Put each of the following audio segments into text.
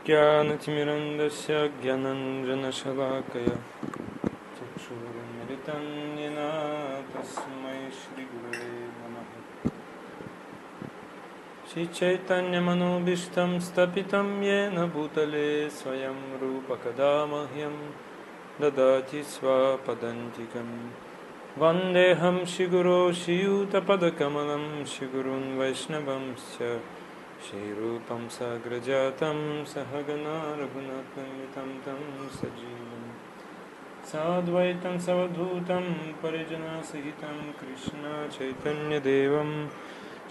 ज्ञानतिमिरन्दस्य ज्ञानञ्जनशलाकया चक्षुरुन्मिलितं येन तस्मै श्रीगुरवे नमः। श्रीचैतन्यमनोभीष्टं स्थापितं येन भूतले स्वयं रूपकदा मह्यं ददाति स्वपदान्तिकं। वन्देऽहं श्रीगुरो श्रीयुतपदकमलं श्रीगुरून् वैष्णवंश्च श्रीरूपं साग्रजातं सहगना रघुनाथान्वितं तं सजीवं साद्वैतं सवधूतं परिजनसहितं कृष्णचैतन्यदेवं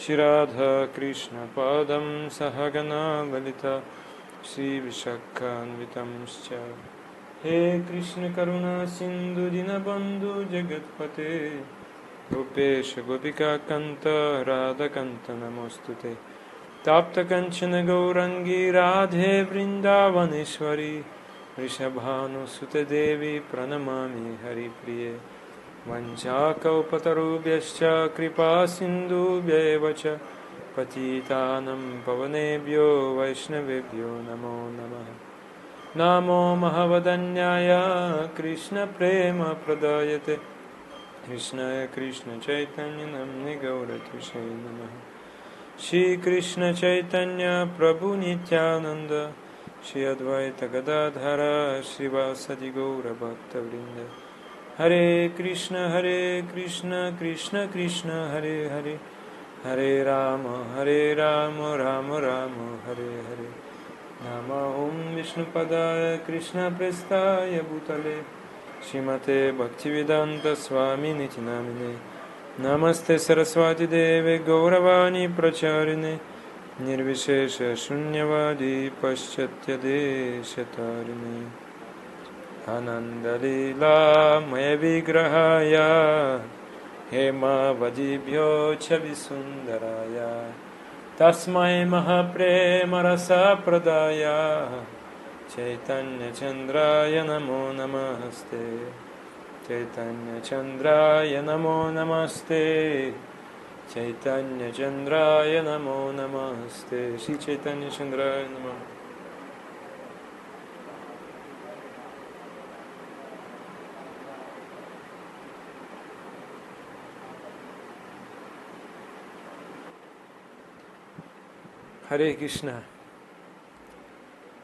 श्रीराधाकृष्णपादं सहगना ललिता श्रीविशाखान्वितंश्च। हे कृष्ण करुणा सिन्धु दीनबन्धु जगत्पते गोपेश गोपिकान्त राधाकान्त नमोऽस्तुते। ताप्तकंचन गौरंगी राधे वृंदावनेश्वरी वृषभानुसुते देवी प्रणमामि हरिप्रिये। वंशाकल्पतरुभ्यश्च कृपा सिन्धुभ्यैव च पतितानं पावनेभ्यो वैष्णवेभ्यो नमो नमः। नमो महवदन्याय कृष्णप्रेमप्रदायते कृष्णाय कृष्णचैतन्य नाम्ने गौरत्विषे नमः। श्री कृष्ण चैतन्य प्रभु नित्यानंद श्री अद्वैत गदाधर श्रीवासदि गौर भक्तवृंद। हरे कृष्ण कृष्ण कृष्ण हरे हरे हरे राम राम राम हरे हरे। नमो विष्णुपदाय कृष्ण प्रेष्ठाय भूतले श्रीमते भक्तिवेदांत स्वामी निति नामिने। नमस्ते सरस्वती देवे गौरवाणी प्रचारिणे निर्विशेष शून्यवादी पाश्चात्यदेशतारिणे। आनन्दलीलामय विग्रहाय हेमावदिभ्यो च विसुन्दराय तस्मै महाप्रेमरसप्रदाय चैतन्यचन्द्राय नमो नमस्ते। चैतन्यचन्द्राय नमो नमस्ते। चैतन्यचन्द्राय नमो नमस्ते। श्री चैतन्यचन्द्राय नमः। Hare Krishna.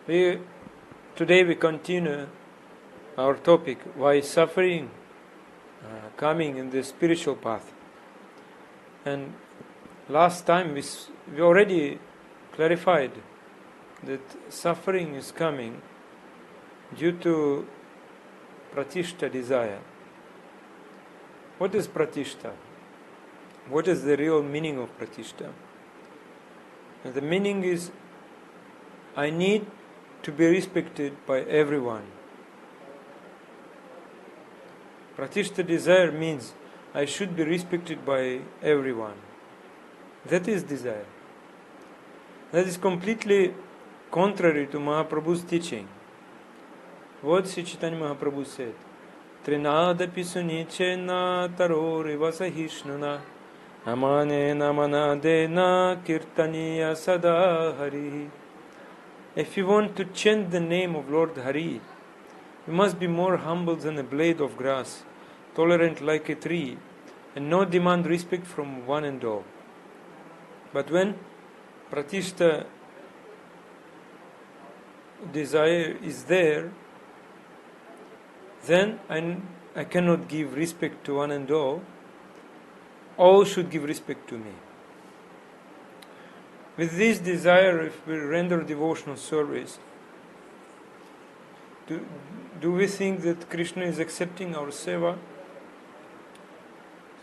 Today we continue our topic, why suffering coming in the spiritual path. And last time we already clarified that suffering is coming due to pratishta, desire. What is pratishta? What is the real meaning of pratishta? And the meaning is, I need to be respected by everyone. Pratishta desire means I should be respected by everyone. That is desire. That is completely contrary to Mahaprabhu's teaching. What Sri Chaitanya Mahaprabhu said, Trinada pisunichena tarori vasahishnuna amane namanadena kirtaniya sada hari. If you want to chant the name of Lord Hari, you must be more humble than a blade of grass, tolerant like a tree, and not demand respect from one and all. But when pratishta desire is there, then I cannot give respect to one and all. All should give respect to me. With this desire, if we render devotional service, do we think that Krishna is accepting our seva?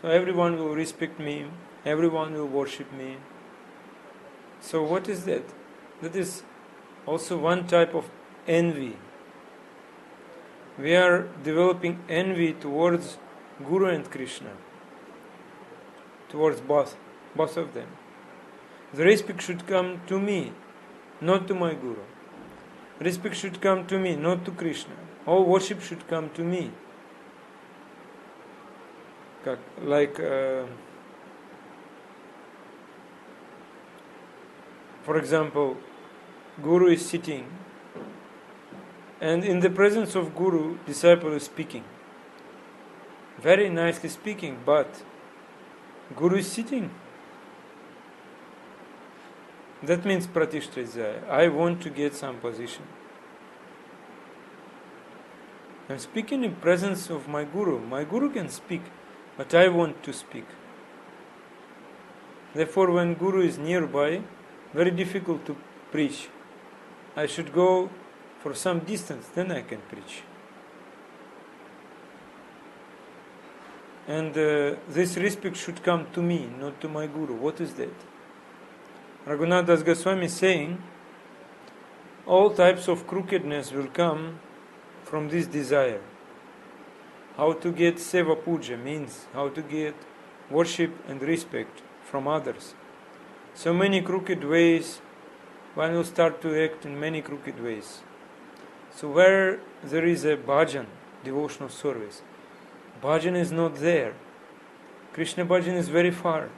So everyone will respect me, everyone will worship me. So what is that? That is also one type of envy. We are developing envy towards Guru and Krishna, towards both of them. The respect should come to me, not to my Guru. Respect should come to me, not to Krishna. All worship should come to me. Like, for example, Guru is sitting, and in the presence of Guru, disciple is speaking. Very nicely speaking, but Guru is sitting. That means Pratishta Desire. I want to get some position. I'm speaking in presence of my Guru. My Guru can speak, but I want to speak. Therefore, when Guru is nearby, very difficult to preach. I should go for some distance, then I can preach. And this respect should come to me, not to my Guru. What is that? Raghunath Das Goswami is saying, all types of crookedness will come from this desire. How to get seva puja means how to get worship and respect from others. So many crooked ways, one will start to act in many crooked ways. So where there is a bhajan, devotional service, bhajan is not there. Krishna bhajan is very far.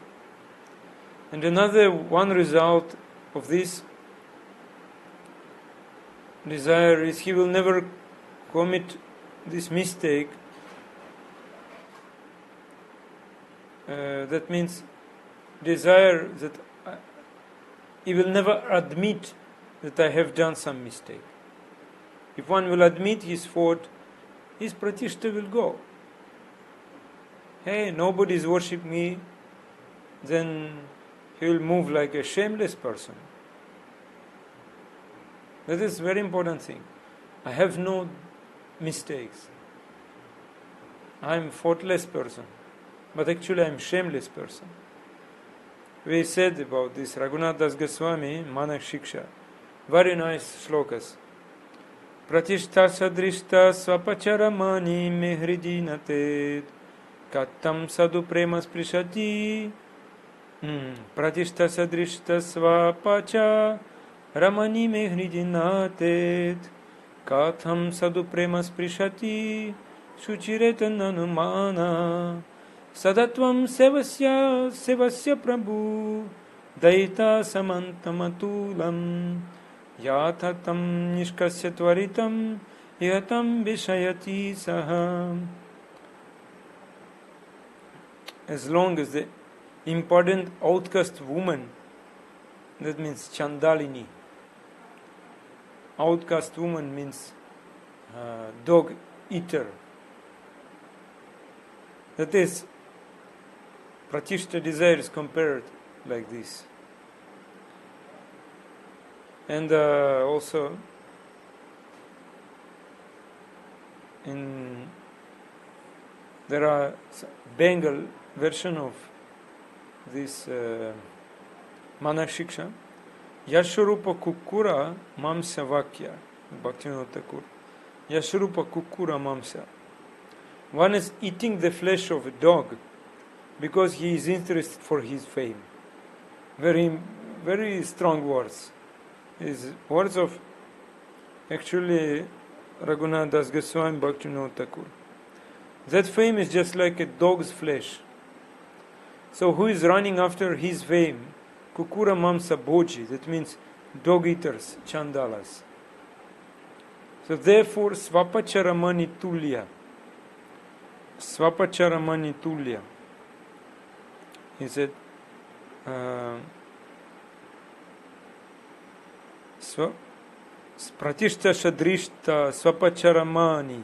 And another one result of this desire is he will never commit this mistake. That means desire that he will never admit that I have done some mistake. If one will admit his fault, his pratishta will go. Hey, nobody is worshiping me, then he will move like a shameless person. That is a very important thing. I have no mistakes. I am a faultless person, but actually I am a shameless person. We said about this, Raghunath Das Goswami, Manak Shiksha, very nice shlokas. Pratishta sadrishta svapacharamani mehridinatet kattam sadhu prema sprishati Pratishta sadrishta svapacha ramani mehridinatet katham sadhu prema sprishati shuchiretananumana sadatvam sevasya prabhu daita samantamatulam yathatam nishkasya tvaritam yatam vishayati saha. As long as the important outcast woman, that means Chandalini. Outcast woman means dog eater. That is, Pratishta desire is compared like this. And also there are Bengal version of this Manak Shiksha. Yasharupa kukura mamsa vakya. Bhaktivinoda Thakur. Yasharupa kukura mamsa. One is eating the flesh of a dog because he is interested for his fame. Very, very strong words. Is words of actually Raghunath Das Goswami Bhaktivinoda Thakur. That fame is just like a dog's flesh. So who is running after his fame? Kukura mamsa bhoji, that means dog eaters, chandalas. So therefore, svapacharamani tulya. Svapacharamani tulya. He said, Pratishta shadrishta svapacharamani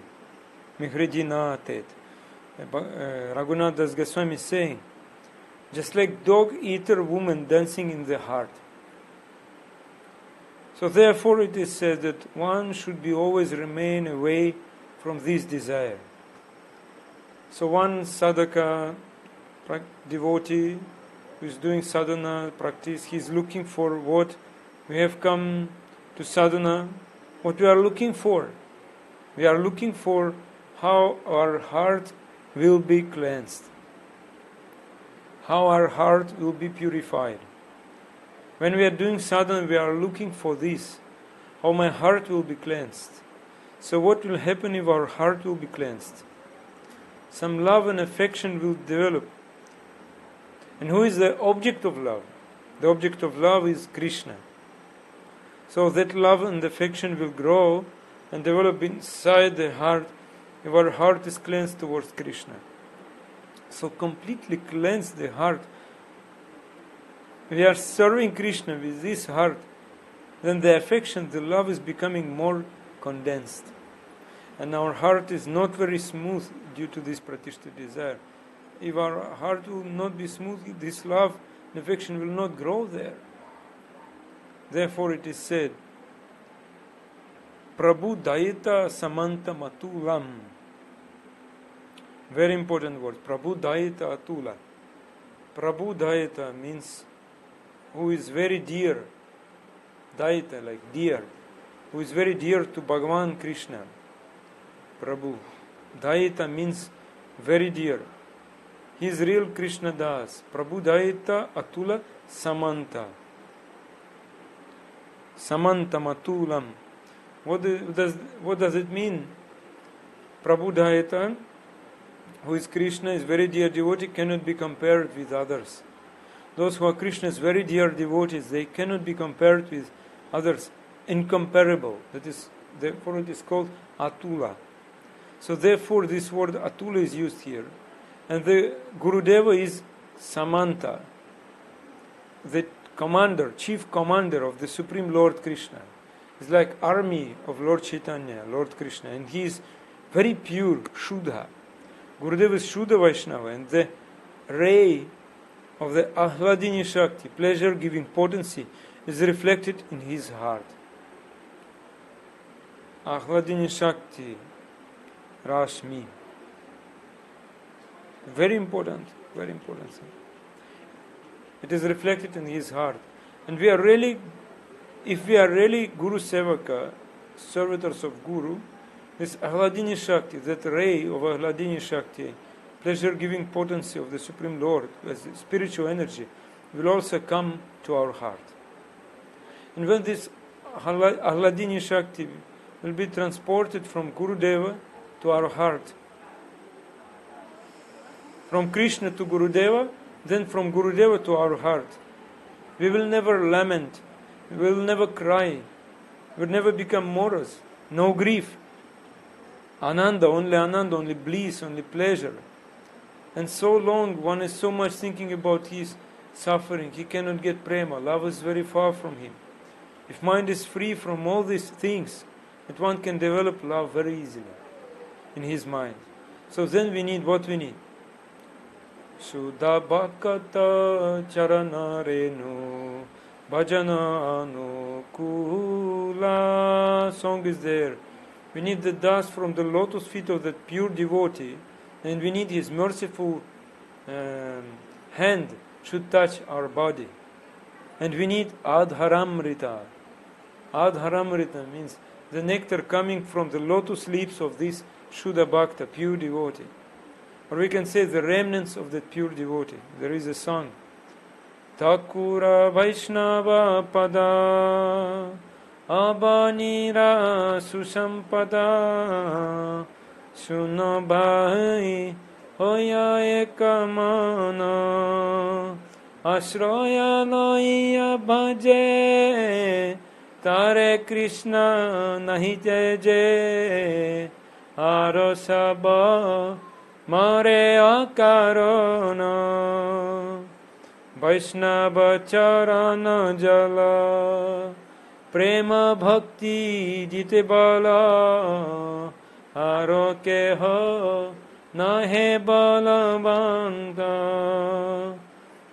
mihridinatet. Raghunath Das Goswami is saying, just like dog eater woman dancing in the heart. So therefore it is said that one should be always remain away from this desire. So one sadhaka, devotee who is doing sadhana practice, he is looking for what we have come to sadhana, what we are looking for. We are looking for how our heart will be cleansed, how our heart will be purified. When we are doing sadhana, we are looking for this, how my heart will be cleansed. So what will happen if our heart will be cleansed? Some love and affection will develop. And who is the object of love? The object of love is Krishna. So that love and affection will grow and develop inside the heart if our heart is cleansed towards Krishna. So completely cleanse the heart. We are serving Krishna with this heart, then the affection, the love is becoming more condensed. And our heart is not very smooth due to this pratishta desire. If our heart will not be smooth, this love and affection will not grow there. Therefore it is said, Prabhu Daita Samanta Matulam. Very important word. Prabhu Daita Atula. Prabhu Daita means who is very dear. Daita, like dear. Who is very dear to Bhagavan Krishna. Prabhu. Daita means very dear. He is real Krishna Das. Prabhu Daita Atula Samanta. Samanta Matulam. What does it mean? Prabhu Daita, who is Krishna, is very dear devotee, cannot be compared with others. Those who are Krishna's very dear devotees, they cannot be compared with others. Incomparable. That is, therefore it is called Atula. So therefore this word Atula is used here. And the Gurudeva is Samanta, the commander, chief commander of the Supreme Lord Krishna. It's like army of Lord Chaitanya, Lord Krishna. And he is very pure, Shuddha. Gurudeva is Shuddha Vaishnava. And the ray of the Ahladini Shakti, pleasure-giving potency, is reflected in his heart. Ahladini Shakti, Rashmi. Very important thing. It is reflected in his heart. And if we are really Guru Sevaka, servitors of Guru, this Ahladini Shakti, that ray of Ahladini Shakti, pleasure-giving potency of the Supreme Lord, as spiritual energy, will also come to our heart. And when this Ahladini Shakti will be transported from Gurudeva to our heart, from Krishna to Gurudeva, then from Gurudeva to our heart, we will never lament, we will never cry, we will never become morose, no grief. Ananda, only bliss, only pleasure. And so long one is so much thinking about his suffering, he cannot get prema, love is very far from him. If mind is free from all these things, that one can develop love very easily in his mind. So then we need what we need. Sudha Bhakata Charana Renu Bhajana Anukula. Song is there. We need the dust from the lotus feet of that pure devotee, and we need his merciful hand should touch our body. And we need Adharamrita. Adharamrita means the nectar coming from the lotus lips of this Shuddha Bhakta, pure devotee. Or we can say the remnants of that pure devotee. There is a song. Thakura Vaishnava Pada Abanira Susampada Sunabhai Hoya Ekamana Ashraya Loya Bhaje Tare Krishna Nahi Teje Arosaba Mare Akarana Vaishnava Charana Jala Prema Bhakti Jite Bala Aroke Ho Nahe Balavanta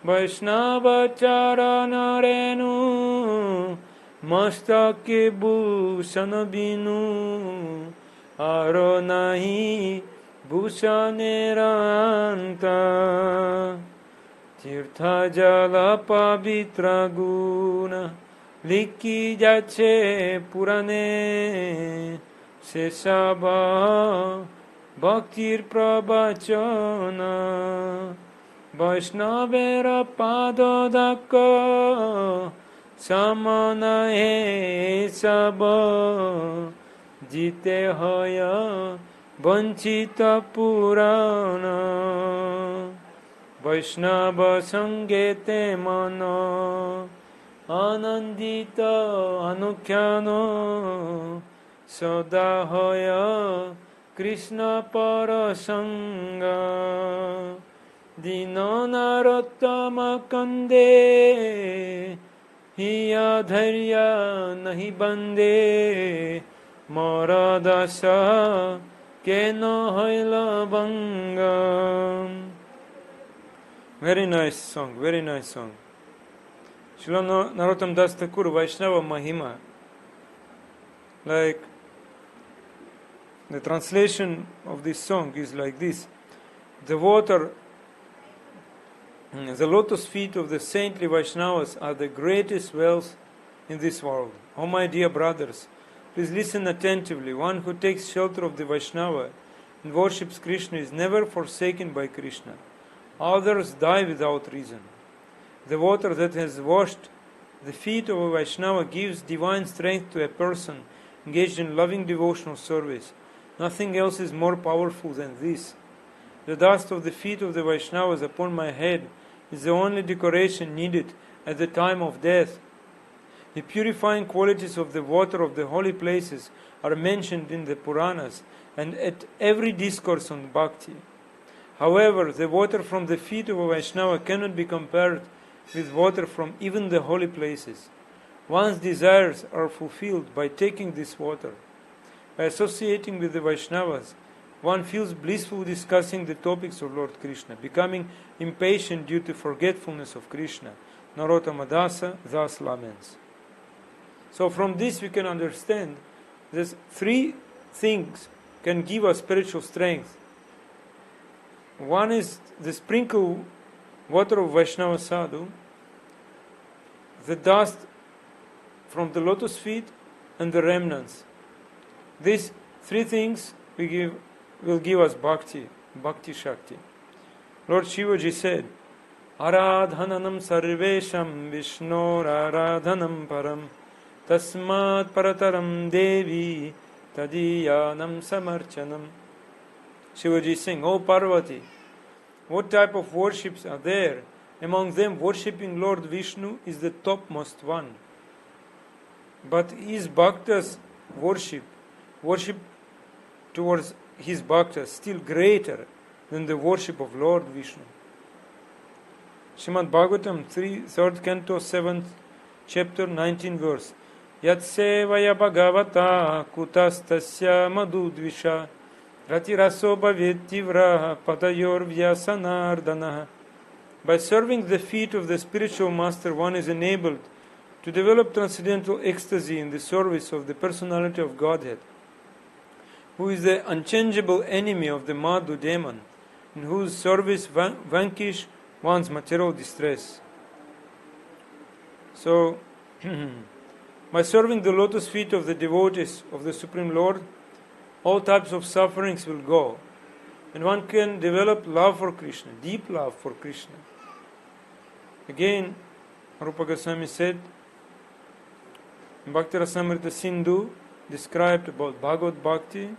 Vaishnava Charana Renu Mastake Bhusana Binu Aro Nahi Bhushaneranta Tirtha Jala Pavitra Guna Liki Jache Purane Sesaba Bhaktir Prabhachana Vaishnavera Padodaka samana he sab jite hoya vanchita purana Vaishnava sangete mano anandita anukhyano Sodahoya Krishna Parasanga Dinanarottama Kande Hiya Dharya Nahi Bande Maradasa Keno Haila Banga. Very nice song, very nice song. Srila Narottam Das Thakur, Vaishnava Mahima. Like, the translation of this song is like this: the water, the lotus feet of the saintly Vaishnavas are the greatest wealth in this world. Oh my dear brothers, please listen attentively. One who takes shelter of the Vaishnava and worships Krishna is never forsaken by Krishna. Others die without reason. The water that has washed the feet of a Vaishnava gives divine strength to a person engaged in loving devotional service. Nothing else is more powerful than this. The dust of the feet of the Vaishnavas upon my head is the only decoration needed at the time of death. The purifying qualities of the water of the holy places are mentioned in the Puranas and at every discourse on Bhakti. However, the water from the feet of a Vaishnava cannot be compared with water from even the holy places. One's desires are fulfilled by taking this water. By associating with the Vaishnavas, one feels blissful discussing the topics of Lord Krishna, becoming impatient due to forgetfulness of Krishna. Narottama Dasa thus laments. So from this we can understand that three things can give us spiritual strength. One is the sprinkle water of Vaishnava Sadhu, the dust from the lotus feet, and the remnants. These three things will give us Bhakti Shakti. Lord Shivaji said, Aradhananam sarvesham Vishnor aradhanam param tasmat parataram devi tadiyanam samarchanam. Shivaji is saying, O Parvati, what type of worships are there? Among them, worshipping Lord Vishnu is the topmost one. But his bhaktas worship towards his bhaktas still greater than the worship of Lord Vishnu. Srimad Bhagavatam, 3rd canto, 7th chapter, 19th verse. Yat sevaya bhagavata kutastasya madhudvisha ratiraso bhavetivra padayor vyasanardana. By serving the feet of the spiritual master, one is enabled to develop transcendental ecstasy in the service of the personality of Godhead, who is the unchangeable enemy of the Madhu demon, in whose service vanquish one's material distress. So, by serving the lotus feet of the devotees of the Supreme Lord, all types of sufferings will go, and one can develop love for Krishna, deep love for Krishna. Again, Rupa Goswami said, in Bhakti Rasamrita Sindhu, described about Bhagavad Bhakti,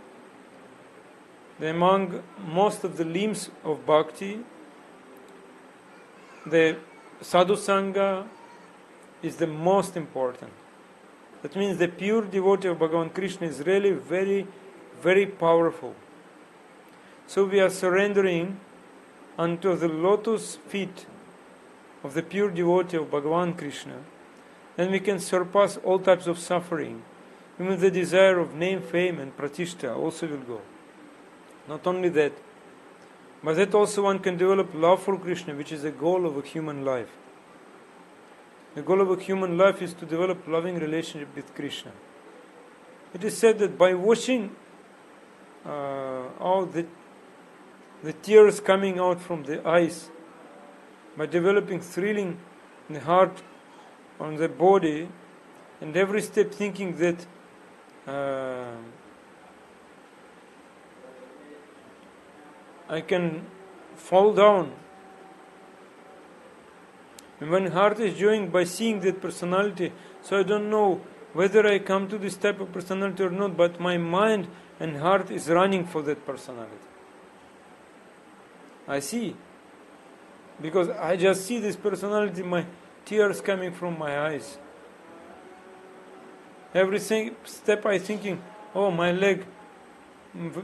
that among most of the limbs of Bhakti, the Sadhu Sangha is the most important. That means the pure devotee of Bhagavan Krishna is really very, very powerful. So we are surrendering unto the lotus feet of the pure devotee of Bhagavan Krishna, then we can surpass all types of suffering. Even the desire of name, fame and pratishtha also will go. Not only that, but that also one can develop love for Krishna, which is the goal of a human life. The goal of a human life is to develop loving relationship with Krishna. It is said that by washing all the tears coming out from the eyes, by developing thrilling in the heart, on the body, and every step thinking that I can fall down And when heart is joined by seeing that personality, so I don't know whether I come to this type of personality or not, but my mind and heart is running for that personality. I see. Because I just see this personality, my tears coming from my eyes. Every step I thinking, oh, my leg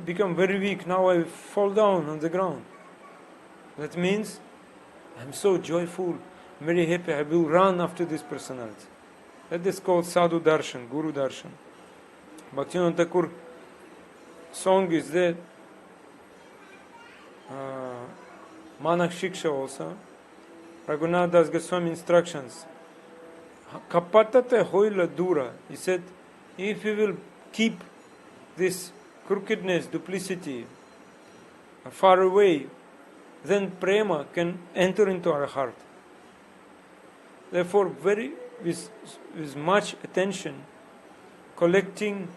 become very weak, now I fall down on the ground. That means I'm so joyful, very happy, I will run after this personality. That is called Sadhu Darshan, Guru Darshan. Bhaktivinoda Thakur song is that, Manak Shiksha also, Raghunath Das Goswami instructions. Kapatate hoila dura. He said, if we will keep this crookedness, duplicity far away, then prema can enter into our heart. Therefore, with much attention, collecting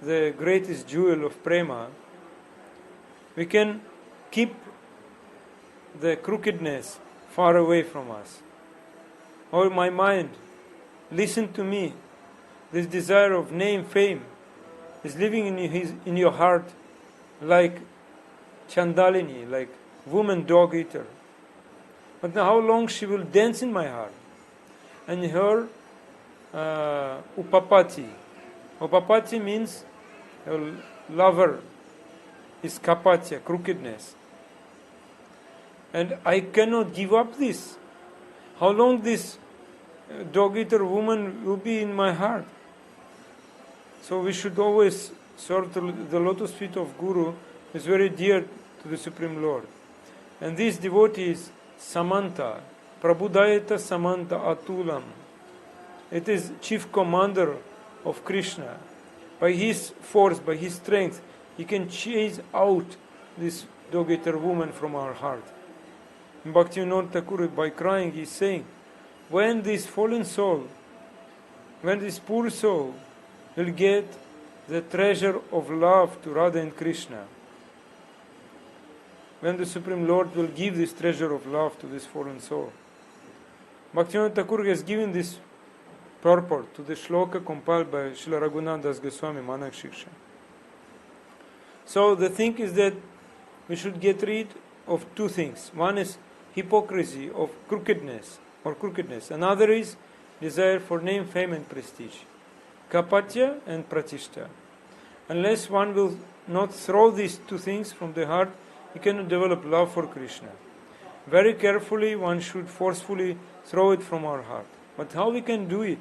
the greatest jewel of prema, we can keep the crookedness far away from us. Oh, my mind, listen to me. This desire of name, fame, is living in your heart like Chandalini, like woman dog eater. But now how long she will dance in my heart? And her upapati. Upapati means her lover is kapatya, crookedness. And I cannot give up this. How long this dog-eater woman will be in my heart? So we should always serve the lotus feet of Guru, is very dear to the Supreme Lord. And this devotee is Samanta, Prabhudayata Samanta Atulam. It is chief commander of Krishna. By his force, by his strength, he can chase out this dog-eater woman from our heart. Bhaktivinoda Thakur, by crying, he is saying, when this fallen soul, when this poor soul will get the treasure of love to Radha and Krishna, when the Supreme Lord will give this treasure of love to this fallen soul. Bhaktivinoda Thakur has given this purport to the shloka compiled by Srila Raghunath Das Goswami, Manak Shiksha. So the thing is that we should get rid of two things. One is hypocrisy of crookedness. Another is desire for name, fame and prestige. Kapatya and pratishta. Unless one will not throw these two things from the heart, he cannot develop love for Krishna. Very carefully, one should forcefully throw it from our heart. But how we can do it?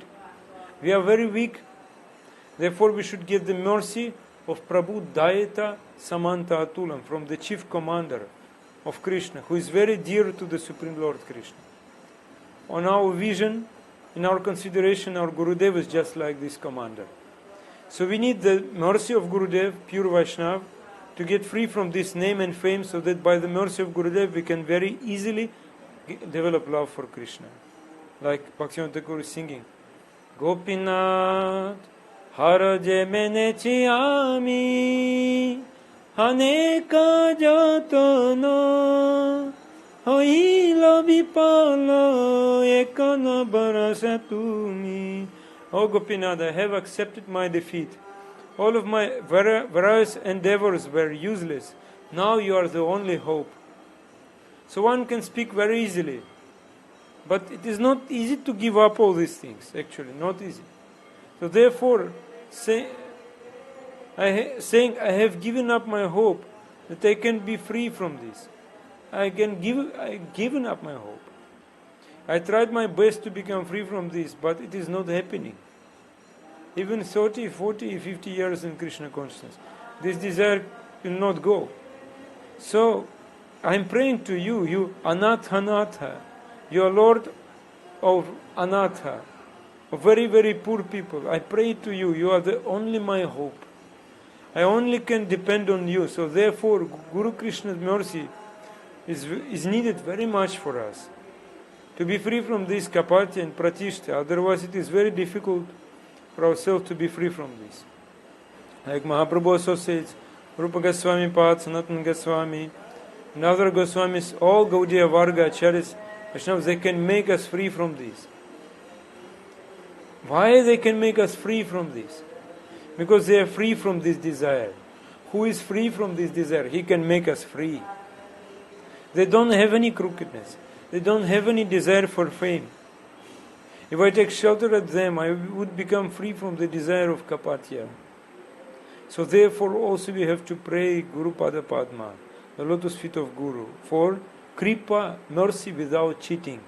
We are very weak. Therefore, we should get the mercy of Prabhu Dayata Samanta Atulam, from the chief commander of Krishna, who is very dear to the Supreme Lord Krishna. On our vision, in our consideration, our Gurudev is just like this commander. So we need the mercy of Gurudev, pure Vaishnav, to get free from this name and fame, so that by the mercy of Gurudev we can very easily develop love for Krishna. Like Bhaktivinoda Thakur is singing, Gopinath Haraje menechi ami Haneka jatana Hoilo vipalo ekana barasatumi. O Gopinath, I have accepted my defeat. All of my various endeavors were useless. Now you are the only hope. So one can speak very easily. But it is not easy to give up all these things, actually, not easy. So therefore, saying I have given up my hope that I can be free from this. I given up my hope. I tried my best to become free from this, but it is not happening. Even 30, 40, 50 years in Krishna consciousness, this desire will not go. So, I am praying to you, you Anatha, you are Lord of Anatha, of very, very poor people. I pray to you, you are the only my hope. I only can depend on you. So therefore, Guru Krishna's mercy is needed very much for us. To be free from this kapatya and pratishta, otherwise it is very difficult for ourselves to be free from this. Like Mahaprabhu associates, Rupa Goswami Pad, Sanatana Goswami, and other Goswamis, all Gaudiya Varga Acharyas Vaishnavas, they can make us free from this. Why they can make us free from this? Because they are free from this desire. Who is free from this desire? He can make us free. They don't have any crookedness. They don't have any desire for fame. If I take shelter at them, I would become free from the desire of kapatya. So therefore also we have to pray Guru Pada Padma, the lotus feet of Guru, for kripa, mercy without cheating.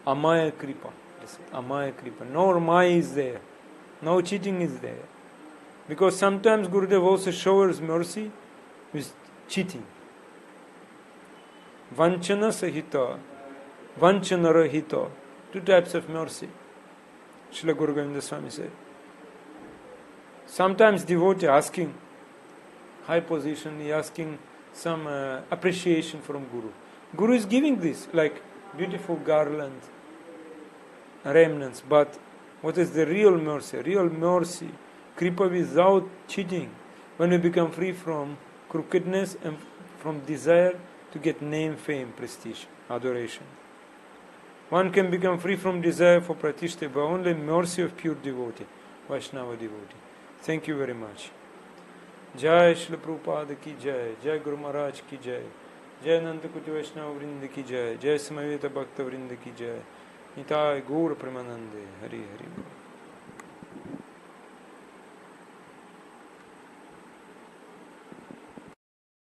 Amaya kripa. Listen, amaya kripa. No maya is there. No cheating is there. Because sometimes Gurudev also showers mercy with cheating. Vanchana sahita, vanchana rahita. Two types of mercy. Srila Guru Govinda Swami said. Sometimes devotee asking high position, he asking some appreciation from Guru. Guru is giving this, like beautiful garland, remnants. But what is the real mercy? Real mercy, kripa without cheating. When we become free from crookedness and from desire to get name, fame, prestige, adoration. One can become free from desire for pratishtha by only mercy of pure devotee, Vaishnava devotee. Thank you very much. Jai Srila Prabhupada ki jai, Jai Guru Maharaj ki jai, Jai Nandakuti Vaishnava Vrinda ki jai, Jai Samaveta Bhakta Vrinda ki jai, Nitai Gaura Premanande, Hari Hari.